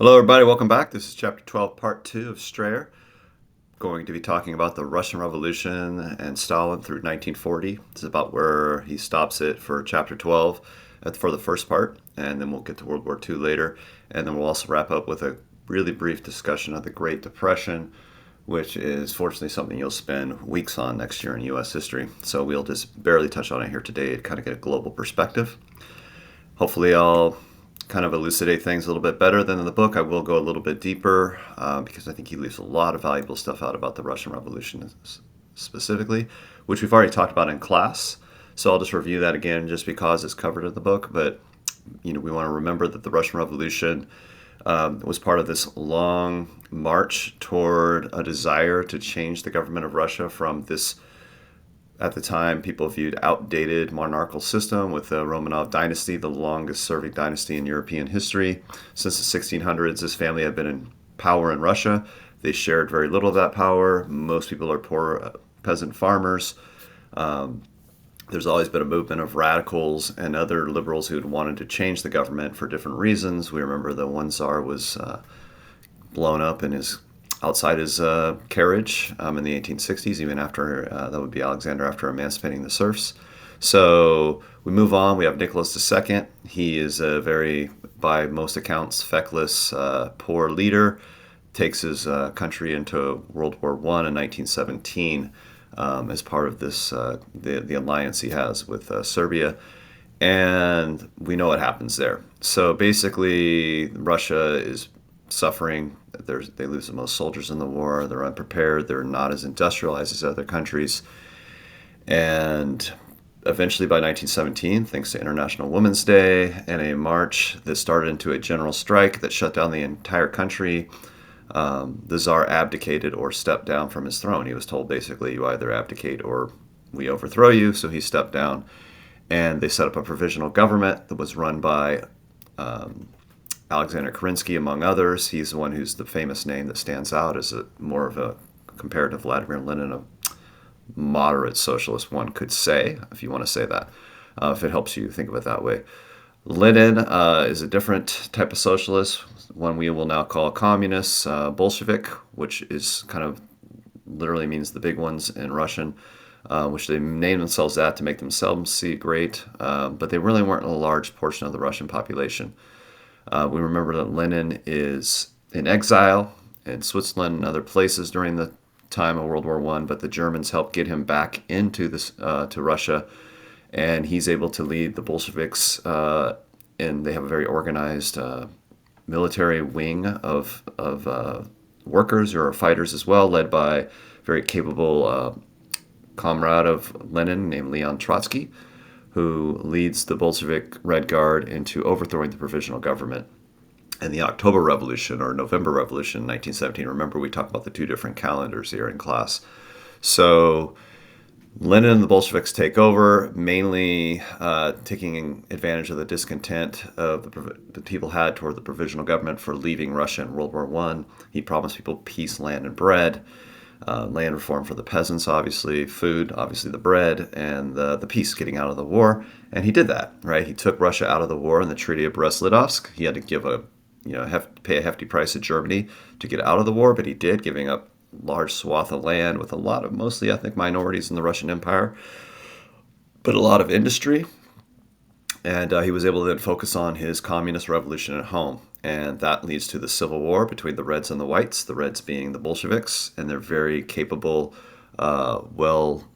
Hello, everybody. Welcome back. This is Chapter 12, Part 2 of Strayer. Going to be talking about the Russian Revolution and Stalin through 1940. This is about where he stops it for Chapter 12 for the first part, and then we'll get to World War II later. And then we'll also wrap up with a really brief discussion of the Great Depression, which is fortunately something you'll spend weeks on next year in U.S. history. So we'll just barely touch on it here today to kind of get a global perspective. Hopefully, I'll kind of elucidate things a little bit better than in the book. I will go a little bit deeper because I think he leaves a lot of valuable stuff out about the Russian Revolution specifically, which we've already talked about in class. So I'll just review that again just because it's covered in the book. But we want to remember that the Russian Revolution was part of this long march toward a desire to change the government of Russia from this, at the time, people viewed outdated monarchical system with the Romanov dynasty, the longest serving dynasty in European history. Since the 1600s, this family had been in power in Russia. They shared very little of that power. Most people are poor peasant farmers. There's always been a movement of radicals and other liberals who had wanted to change the government for different reasons. We remember the one czar was blown up in outside his carriage in the 1860s, even after, that would be Alexander after emancipating the serfs. So we move on. We have Nicholas II. He is a very, by most accounts, feckless, poor leader. Takes his country into World War I in 1917 as part of this the alliance he has with Serbia. And we know what happens there. So basically, Russia is suffering. They lose the most soldiers in the war. They're unprepared. They're not as industrialized as other countries. And eventually, by 1917, thanks to International Women's Day and a march that started into a general strike that shut down the entire country, the Tsar abdicated or stepped down from his throne. He was told basically, you either abdicate or we overthrow you. So he stepped down. And they set up a provisional government that was run by Alexander Kerensky, among others. He's the one who's the famous name that stands out as more of a comparative Vladimir Lenin, a moderate socialist, one could say, if you want to say that, if it helps you think of it that way. Lenin is a different type of socialist, one we will now call communist, Bolshevik, which is kind of literally means the big ones in Russian, which they named themselves that to make themselves see great, but they really weren't a large portion of the Russian population. We remember that Lenin is in exile in Switzerland and other places during the time of World War I, but the Germans helped get him back into this to Russia, and he's able to lead the Bolsheviks, and they have a very organized military wing of workers who are fighters as well, led by a very capable comrade of Lenin named Leon Trotsky, who leads the Bolshevik Red Guard into overthrowing the provisional government. And the October Revolution or November Revolution in 1917, remember we talked about the two different calendars here in class. So Lenin and the Bolsheviks take over, mainly taking advantage of the discontent of the people had toward the provisional government for leaving Russia in World War I. He promised people peace, land, and bread. Land reform for the peasants, obviously, food, obviously the bread, and the peace getting out of the war. And he did that, right? He took Russia out of the war in the Treaty of Brest-Litovsk. He had to give pay a hefty price to Germany to get out of the war, but he did, giving up large swath of land with a lot of mostly ethnic minorities in the Russian Empire, but a lot of industry. And he was able to then focus on his communist revolution at home. And that leads to the civil war between the Reds and the Whites, the Reds being the Bolsheviks, and their very capable, well-trained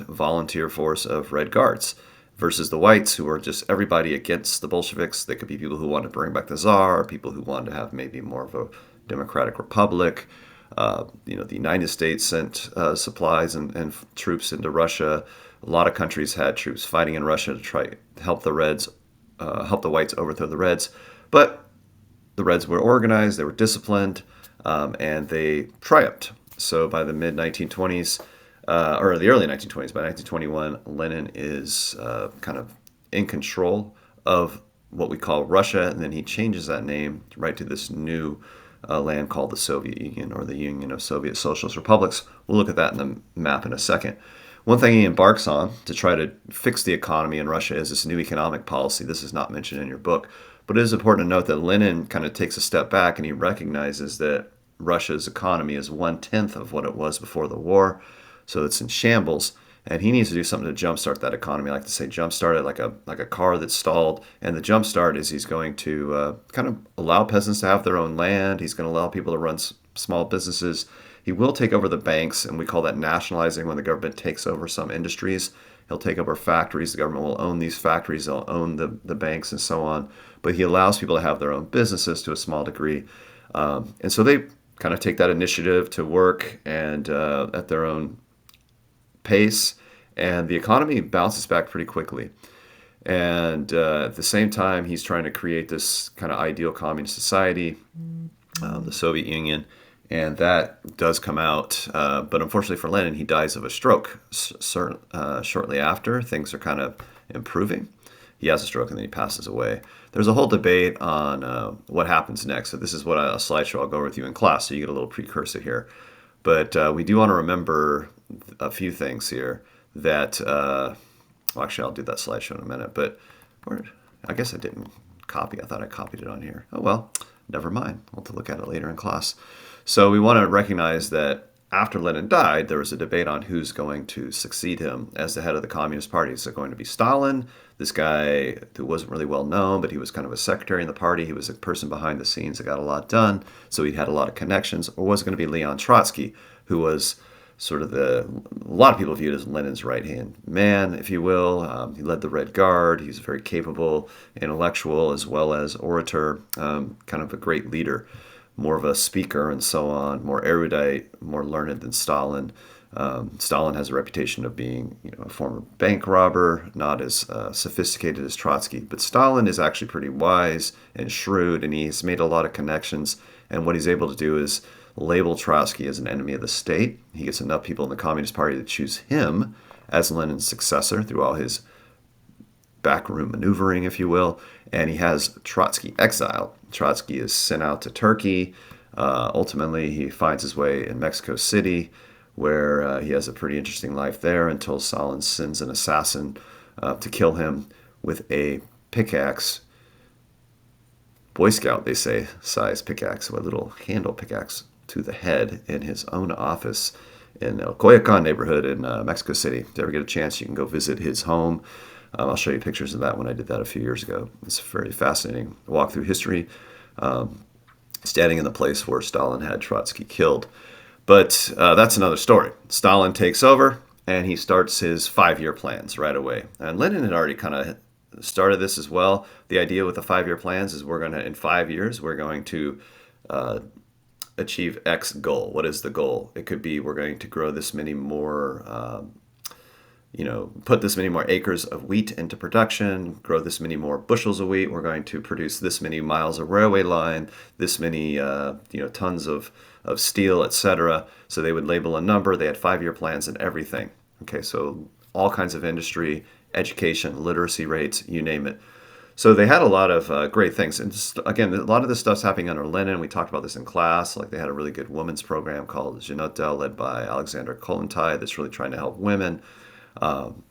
volunteer force of Red Guards, versus the Whites, who are just everybody against the Bolsheviks. They could be people who want to bring back the Tsar, people who wanted to have maybe more of a democratic republic. The United States sent supplies and troops into Russia. A lot of countries had troops fighting in Russia to try to help the Reds, help the Whites overthrow the Reds. But the Reds were organized, they were disciplined, and they triumphed. So by the mid-1920s, or the early 1920s, by 1921, Lenin is kind of in control of what we call Russia, and then he changes that name right to this new land called the Soviet Union, or the Union of Soviet Socialist Republics. We'll look at that in the map in a second. One thing he embarks on to try to fix the economy in Russia is this new economic policy. This is not mentioned in your book, But it is important to note that Lenin kind of takes a step back and he recognizes that Russia's economy is 1/10 of what it was before the war, so it's in shambles, and he needs to do something to jumpstart that economy. I like to say jumpstart it like a car that's stalled, and the jumpstart is he's going to kind of allow peasants to have their own land. He's going to allow people to run small businesses. He will take over the banks, and we call that nationalizing when the government takes over some industries. He'll take over factories. The government will own these factories. They'll own the banks and so on. But he allows people to have their own businesses to a small degree. And so they kind of take that initiative to work and at their own pace. And the economy bounces back pretty quickly. And at the same time, he's trying to create this kind of ideal communist society, the Soviet Union. And that does come out. But unfortunately for Lenin, he dies of a stroke shortly after. Things are kind of improving. He has a stroke and then he passes away. There's a whole debate on what happens next. So this is what a slideshow I'll go over with you in class, so you get a little precursor here. But we do want to remember a few things here that, well, actually, I'll do that slideshow in a minute. But I guess I didn't copy. I thought I copied it on here. Oh, well, never mind. I'll have to look at it later in class. So we want to recognize that after Lenin died, there was a debate on who's going to succeed him as the head of the Communist Party. Is it going to be Stalin, this guy who wasn't really well known, but he was kind of a secretary in the party? He was a person behind the scenes that got a lot done, so he had a lot of connections. Or was it going to be Leon Trotsky, who was sort of a lot of people viewed as Lenin's right-hand man, if you will. He led the Red Guard. He was a very capable intellectual as well as orator, kind of a great leader. More of a speaker and so on, more erudite, more learned than Stalin. Stalin has a reputation of being, a former bank robber, not as sophisticated as Trotsky. But Stalin is actually pretty wise and shrewd, and he's made a lot of connections. And what he's able to do is label Trotsky as an enemy of the state. He gets enough people in the Communist Party to choose him as Lenin's successor through all his backroom maneuvering, if you will, and he has Trotsky exiled. Trotsky is sent out to Turkey. Ultimately, he finds his way in Mexico City, where he has a pretty interesting life there until Stalin sends an assassin to kill him with a pickaxe, Boy Scout, they say, size pickaxe, a little handle pickaxe to the head in his own office in El Coyoacan neighborhood in Mexico City. If you ever get a chance, you can go visit his home. I'll show you pictures of that when I did that a few years ago. It's a very fascinating walk through history, standing in the place where Stalin had Trotsky killed. But that's another story. Stalin takes over, and he starts his 5-year plans right away. And Lenin had already kind of started this as well. The idea with the 5-year plans is in 5 years, we're going to achieve X goal. What is the goal? It could be we're going to grow this many more put this many more acres of wheat into production, grow this many more bushels of wheat. We're going to produce this many miles of railway line, this many tons of steel, etc. So they would label a number. They had 5-year plans and everything. Okay, so all kinds of industry, education, literacy rates, you name it. So they had a lot of great things. And again, a lot of this stuff's happening under Lenin. We talked about this in class. Like they had a really good women's program called Zhenota, led by Alexander Kollontai, that's really trying to help women.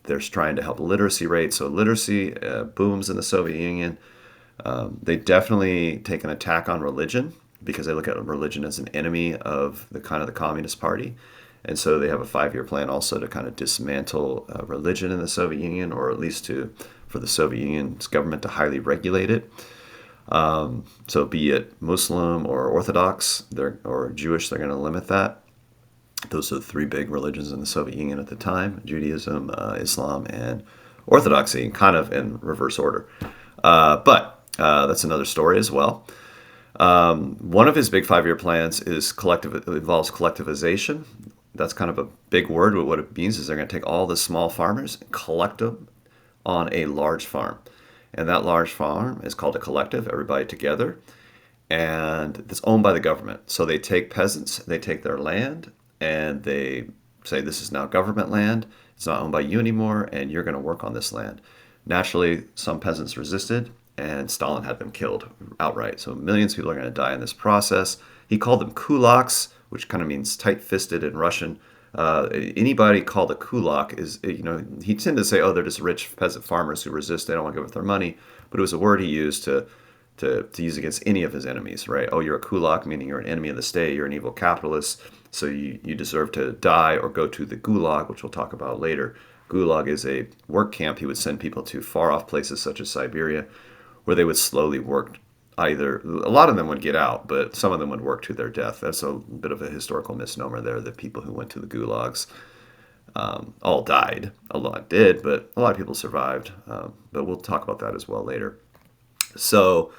They're trying to help literacy rates. So literacy booms in the Soviet Union. They definitely take an attack on religion because they look at religion as an enemy of the Communist Party. And so they have a 5-year plan also to kind of dismantle religion in the Soviet Union, or at least for the Soviet Union's government to highly regulate it. So be it Muslim or Orthodox or Jewish, they're going to limit that. Those are the 3 big religions in the Soviet Union at the time: Judaism, Islam, and Orthodoxy, kind of in reverse order. But that's another story as well. One of his big 5-year plans involves collectivization. That's kind of a big word, but what it means is they're going to take all the small farmers and collect them on a large farm. And that large farm is called a collective, everybody together. And it's owned by the government. So they take peasants, they take their land, and they say, this is now government land. It's not owned by you anymore, and you're going to work on this land. Naturally, some peasants resisted, and Stalin had them killed outright. So millions of people are going to die in this process. He called them kulaks, which kind of means tight-fisted in Russian. Anybody called a kulak is, he tended to say, oh, they're just rich peasant farmers who resist. They don't want to give up their money. But it was a word he used to to use against any of his enemies, right? Oh, you're a kulak, meaning you're an enemy of the state, you're an evil capitalist, so you deserve to die or go to the gulag, which we'll talk about later. Gulag is a work camp he would send people to far off places such as Siberia, where they would slowly work. Either a lot of them would get out, but some of them would work to their death. That's a bit of a historical misnomer there. The people who went to the gulags all died. A lot did, but a lot of people survived. But we'll talk about that as well later. So,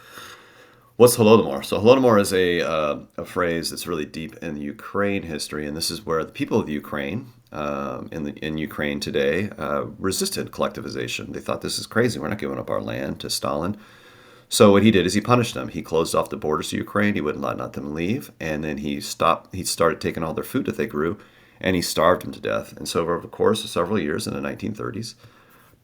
what's Holodomor? So, Holodomor is a phrase that's really deep in Ukraine history, and this is where the people of Ukraine, in Ukraine today, resisted collectivization. They thought, this is crazy. We're not giving up our land to Stalin. So what he did is he punished them. He closed off the borders to Ukraine. He wouldn't let them leave, and then he started taking all their food that they grew, and he starved them to death. And so over the course of several years in the 1930s,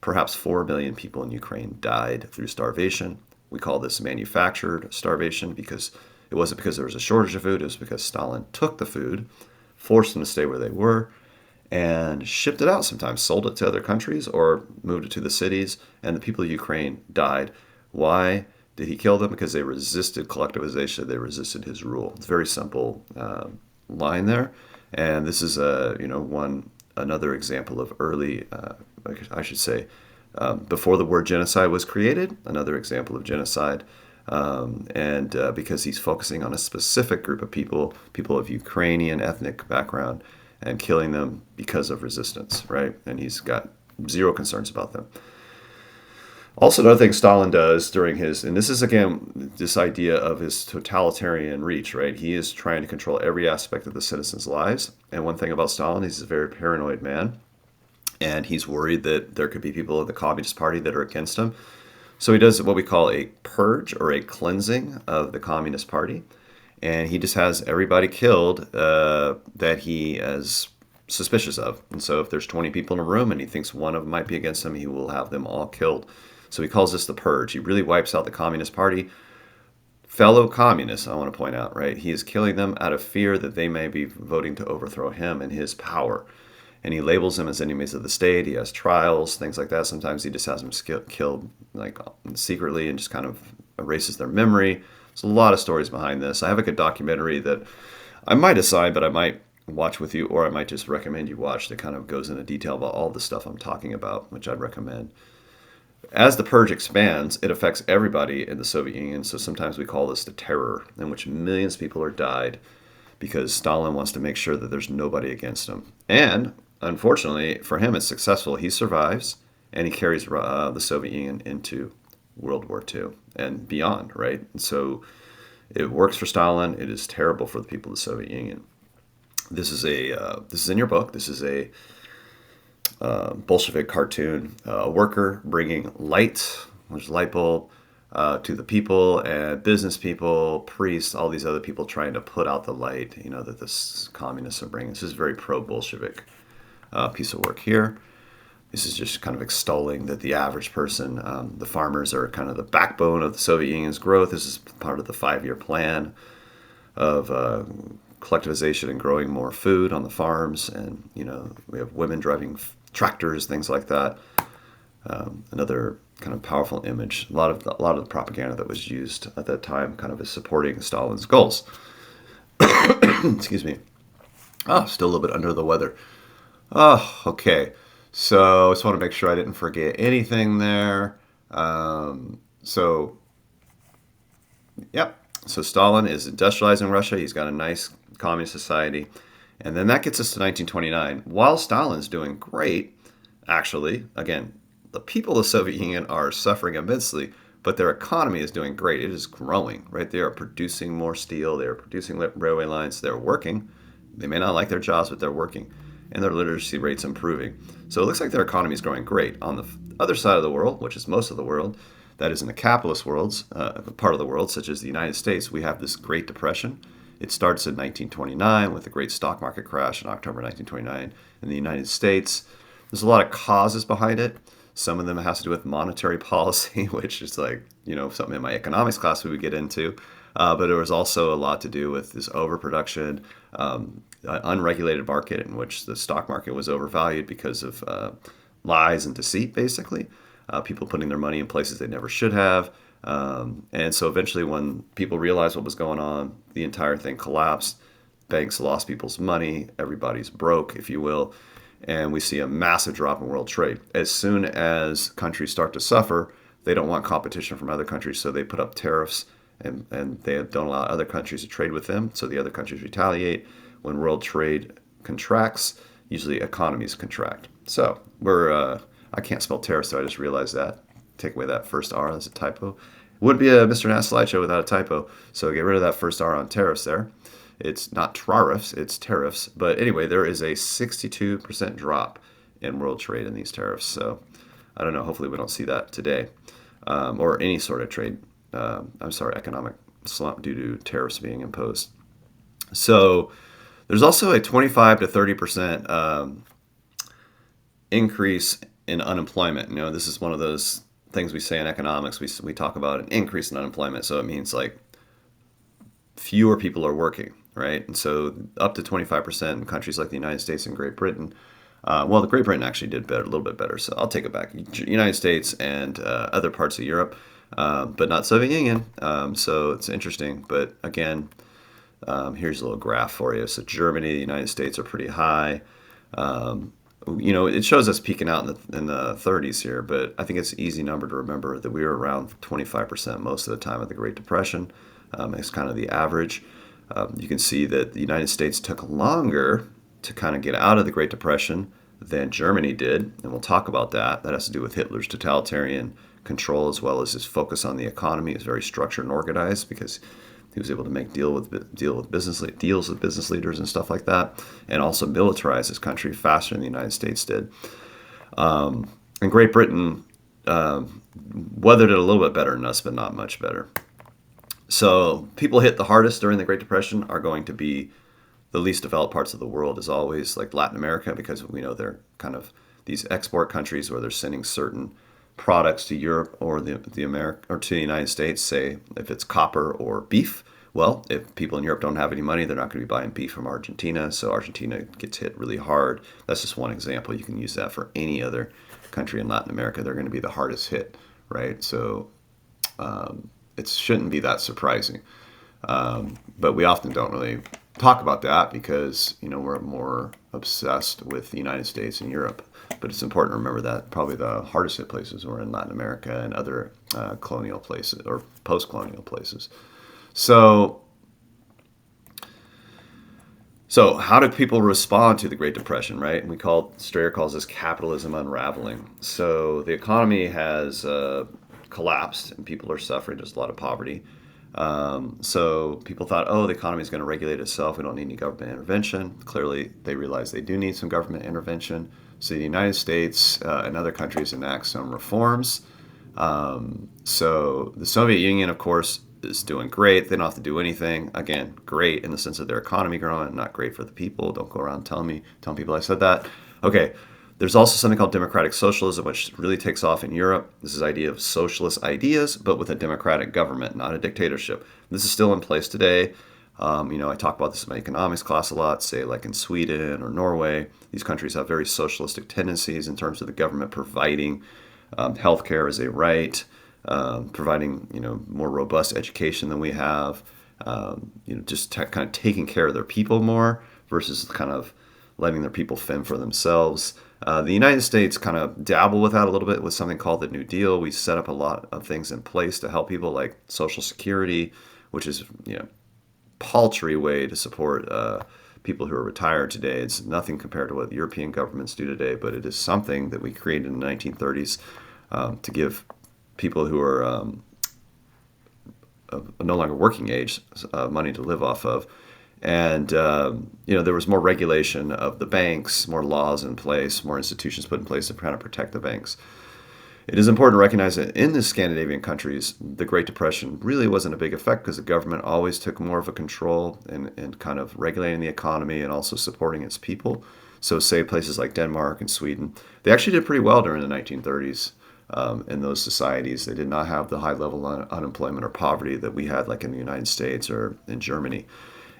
perhaps 4 million people in Ukraine died through starvation. We call this manufactured starvation because it wasn't because there was a shortage of food. It was because Stalin took the food, forced them to stay where they were, and shipped it out sometimes, sold it to other countries or moved it to the cities, and the people of Ukraine died. Why did he kill them? Because they resisted collectivization. They resisted his rule. It's a very simple line there. And this is another example of early, I should say, before the word genocide was created, another example of genocide. Because he's focusing on a specific group of people of Ukrainian ethnic background, and killing them because of resistance, right? And he's got zero concerns about them. Also, another thing Stalin does during his, and this is again, this idea of his totalitarian reach, right? He is trying to control every aspect of the citizens' lives. And one thing about Stalin, he's a very paranoid man. And he's worried that there could be people in the Communist Party that are against him. So he does what we call a purge or a cleansing of the Communist Party. And he just has everybody killed that he is suspicious of. And so if there's 20 people in a room and he thinks one of them might be against him, he will have them all killed. So he calls this the purge. He really wipes out the Communist Party. Fellow communists, I want to point out, right? He is killing them out of fear that they may be voting to overthrow him and his power. And he labels them as enemies of the state. He has trials, things like that. Sometimes he just has them killed like secretly and just kind of erases their memory. There's a lot of stories behind this. I have like a documentary that I might assign, but I might watch with you, or I might just recommend you watch that kind of goes into detail about all the stuff I'm talking about, which I'd recommend. As the purge expands, it affects everybody in the Soviet Union. So sometimes we call this the terror, in which millions of people are died because Stalin wants to make sure that there's nobody against him. And unfortunately for him, it's successful. He survives, and he carries the Soviet Union into World War II and beyond, right? And so it works for Stalin. It is terrible for the people of the Soviet Union. This is in your book. This is a Bolshevik cartoon, a worker bringing light, which is light bulb, to the people, and business people, priests, all these other people trying to put out the light, that the communists are bringing. This is a very pro-Bolshevik piece of work here. This is just kind of extolling that the average person, the farmers are kind of the backbone of the Soviet Union's growth. This is part of the 5-year plan of collectivization and growing more food on the farms. And, we have women driving tractors, things like that. Another kind of powerful image. A lot of the propaganda that was used at that time kind of is supporting Stalin's goals. Excuse me. Still a little bit under the weather. Okay. So I just want to make sure I didn't forget anything there. Yep. So Stalin is industrializing Russia. He's got a nice communist society. And then that gets us to 1929. While Stalin's doing great, actually, again, the people of the Soviet Union are suffering immensely, but their economy is doing great. It is growing, right? They are producing more steel. They are producing railway lines. They're working. They may not like their jobs, but they're working. And their literacy rate's improving. So it looks like their economy is growing great. On the other side of the world, which is most of the world, that is in the capitalist worlds, part of the world, such as the United States, we have this Great Depression. It starts in 1929 with the great stock market crash in October 1929 in the United States. There's a lot of causes behind it. Some of them has to do with monetary policy, which is like, something in my economics class we would get into. But there was also a lot to do with this overproduction, unregulated market in which the stock market was overvalued because of lies and deceit, basically. People putting their money in places they never should have. And so eventually, when people realized what was going on, the entire thing collapsed. Banks lost people's money. Everybody's broke, if you will. And we see a massive drop in world trade. As soon as countries start to suffer, they don't want competition from other countries, so they put up tariffs and they don't allow other countries to trade with them, so the other countries retaliate. When world trade contracts, usually economies contract. So I can't spell tariffs, so I just realized that. Take away that first R, that's a typo. Wouldn't be a Mr. Nass slideshow without a typo, so get rid of that first R on tariffs there. It's not tariffs, it's tariffs. But anyway, there is a 62% drop in world trade in these tariffs. So I don't know. Hopefully, we don't see that today, or any sort of trade. Economic slump due to tariffs being imposed. So there's also a 25 to 30% increase in unemployment. This is one of those things we say in economics. We talk about an increase in unemployment. So it means like fewer people are working, right? And so up to 25% in countries like the United States and Great Britain. The Great Britain actually did better, a little bit better. So I'll take it back. United States and other parts of Europe, but not Soviet Union. So it's interesting. But again, here's a little graph for you. So Germany, the United States are pretty high. It shows us peaking out in the 30s here, but I think it's an easy number to remember that we were around 25% most of the time of the Great Depression. It's kind of the average. You can see that the United States took longer to kind of get out of the Great Depression than Germany did, and we'll talk about that. That has to do with Hitler's totalitarian control as well as his focus on the economy. He was very structured and organized because he was able to make deals with business leaders and stuff like that, and also militarize his country faster than the United States did. And Great Britain weathered it a little bit better than us, but not much better. So people hit the hardest during the Great Depression are going to be the least developed parts of the world, as always, like Latin America, because we know they're kind of these export countries where they're sending certain products to Europe or to the United States, say if it's copper or beef. Well, if people in Europe don't have any money, they're not going to be buying beef from Argentina, so Argentina gets hit really hard. That's just one example. You can use that for any other country in Latin America. They're going to be the hardest hit, right? So it shouldn't be that surprising. But we often don't really talk about that because, we're more obsessed with the United States and Europe. But it's important to remember that probably the hardest hit places were in Latin America and other colonial places or post-colonial places. So how do people respond to the Great Depression, right? And Strayer calls this capitalism unraveling. So the economy has collapsed and people are suffering. There's a lot of poverty. So people thought, the economy is going to regulate itself. We don't need any government intervention. Clearly, they realized they do need some government intervention. So the United States and other countries enact some reforms. So the Soviet Union, of course, is doing great. They don't have to do anything. Again, great in the sense of their economy growing, not great for the people. Don't go around telling people I said that. Okay. There's also something called democratic socialism, which really takes off in Europe. This is the idea of socialist ideas, but with a democratic government, not a dictatorship. This is still in place today. I talk about this in my economics class a lot, say like in Sweden or Norway. These countries have very socialistic tendencies in terms of the government providing healthcare as a right, providing more robust education than we have, just kind of taking care of their people more versus kind of letting their people fend for themselves. The United States kind of dabble with that a little bit with something called the New Deal. We set up a lot of things in place to help people, like Social Security, which is paltry way to support people who are retired today. It's nothing compared to what European governments do today, but it is something that we created in the 1930s to give people who are no longer working age money to live off of. And, there was more regulation of the banks, more laws in place, more institutions put in place to kind of protect the banks. It is important to recognize that in the Scandinavian countries, the Great Depression really wasn't a big effect because the government always took more of a control in kind of regulating the economy and also supporting its people. So say places like Denmark and Sweden, they actually did pretty well during the 1930s. In those societies, they did not have the high level of unemployment or poverty that we had like in the United States or in Germany.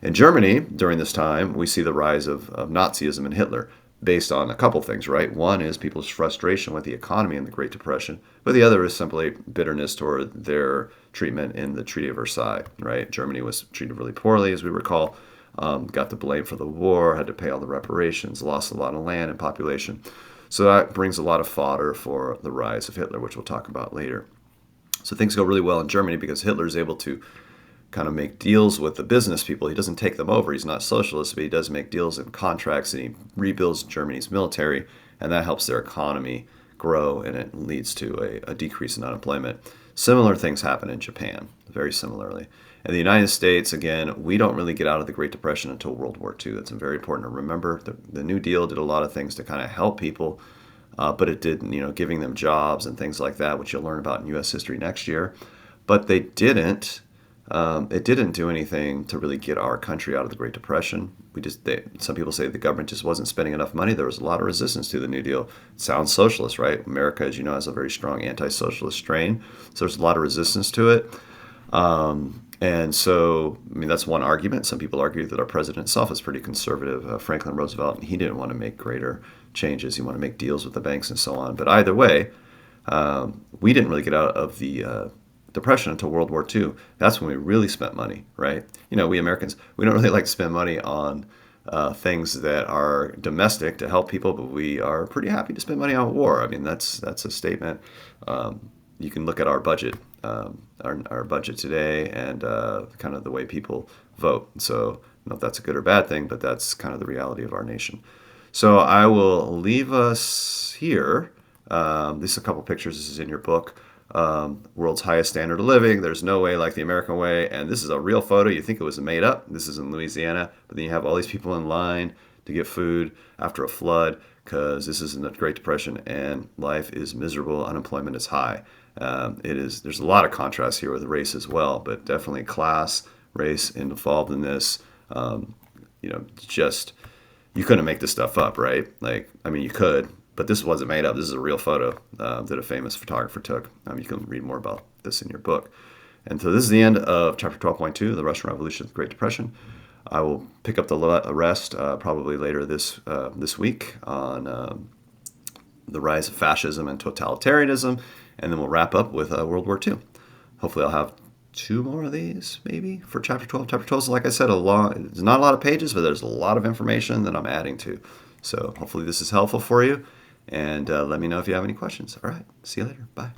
In Germany, during this time, we see the rise of Nazism and Hitler. based on a couple things, right? One is people's frustration with the economy in the Great Depression, but the other is simply bitterness toward their treatment in the Treaty of Versailles, right? Germany was treated really poorly, as we recall, got the blame for the war, had to pay all the reparations, lost a lot of land and population. So that brings a lot of fodder for the rise of Hitler, which we'll talk about later. So things go really well in Germany because Hitler is able to kind of make deals with the business people. He doesn't take them over. He's not socialist, but he does make deals and contracts, and he rebuilds Germany's military, and that helps their economy grow, and it leads to a decrease in unemployment. Similar things happen in Japan, very similarly. In the United States, again, we don't really get out of the Great Depression until World War II. That's very important to remember. The New Deal did a lot of things to kind of help people, but it didn't, giving them jobs and things like that, which you'll learn about in U.S. history next year. But they didn't. It didn't do anything to really get our country out of the Great Depression. Some people say the government just wasn't spending enough money. There was a lot of resistance to the New Deal. It sounds socialist, right? America, as you know, has a very strong anti-socialist strain. So there's a lot of resistance to it. And so, that's one argument. Some people argue that our president himself is pretty conservative, Franklin Roosevelt, and he didn't want to make greater changes. He wanted to make deals with the banks and so on. But either way, we didn't really get out of the Depression until World War II. That's when we really spent money, right? We Americans, we don't really like to spend money on things that are domestic to help people, but we are pretty happy to spend money on war. That's a statement. You can look at our budget, our budget today, and kind of the way people vote. So I don't know if that's a good or bad thing, but that's kind of the reality of our nation. So I will leave us here. These are a couple pictures. This is in your book. World's highest standard of living. There's no way like the American way. And this is a real photo. You think it was made up. This is in Louisiana. But then you have all these people in line to get food after a flood because this is in the Great Depression and life is miserable. Unemployment is high. There's a lot of contrast here with race as well, but definitely class, race involved in this. Just you couldn't make this stuff up, right? You could, but this wasn't made up. This is a real photo that a famous photographer took. You can read more about this in your book. And so this is the end of chapter 12.2, the Russian Revolution, the Great Depression. I will pick up the rest probably later this week on the rise of fascism and totalitarianism, and then we'll wrap up with World War II. Hopefully I'll have 2 more of these, maybe, for Chapter 12. Chapter 12 is, like I said, there's not a lot of pages, but there's a lot of information that I'm adding to. So hopefully this is helpful for you, and let me know if you have any questions. All right, see you later. Bye.